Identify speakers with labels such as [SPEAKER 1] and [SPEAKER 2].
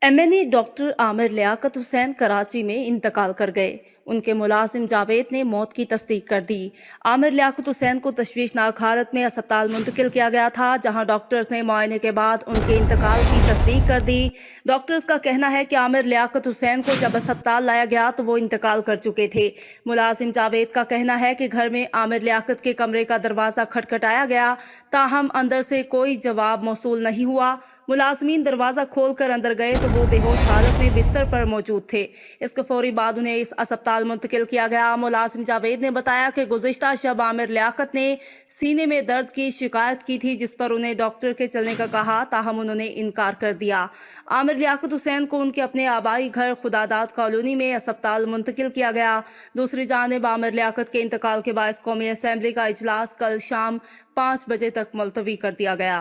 [SPEAKER 1] MNA doctor Aamir Liaquat Hussain Karachi में इंतकाल कर गए। उनके मुलाजिम जावेद ने मौत की तस्दीक कर दी। आमिर लियाकत हुसैन को तशवीशनाक हालत में अस्पताल मुंतकिल किया गया था, जहां डॉक्टर्स ने मुआयने के बाद उनके इंतकाल की तस्दीक कर दी। डॉक्टर्स का कहना है कि आमिर लियाकत हुसैन को जब अस्पताल लाया गया तो वो इंतकाल कर चुके थे। मुलाजिम जावेद का कहना है कि घर में आमिर लियाकत के कमरे का दरवाज़ा खटखटाया गया, ताहम अंदर से कोई जवाब मौसूल नहीं हुआ। मुलाजमीन दरवाज़ा खोलकर अंदर गए तो वो बेहोश हालत में बिस्तर पर मौजूद थे। इसके फौरी बाद उन्हें इस अस्पताल मुंतकिल किया गया। मुलाजिम जावेद ने बताया कि गुज़िश्ता शब आमिर लियाकत ने सीने में दर्द की शिकायत की थी, जिस पर उन्हें डॉक्टर के चलने का कहा, ताहम उन्होंने इनकार कर दिया। आमिर लियाकत हुसैन को उनके अपने आबाई घर खुदादाद कॉलोनी में अस्पताल मुंतकिल किया गया। दूसरी जानिब आमिर लियाकत के इंतकाल के बायस कौमी असम्बली का इजलास कल शाम 5 बजे तक मुलतवी कर दिया गया।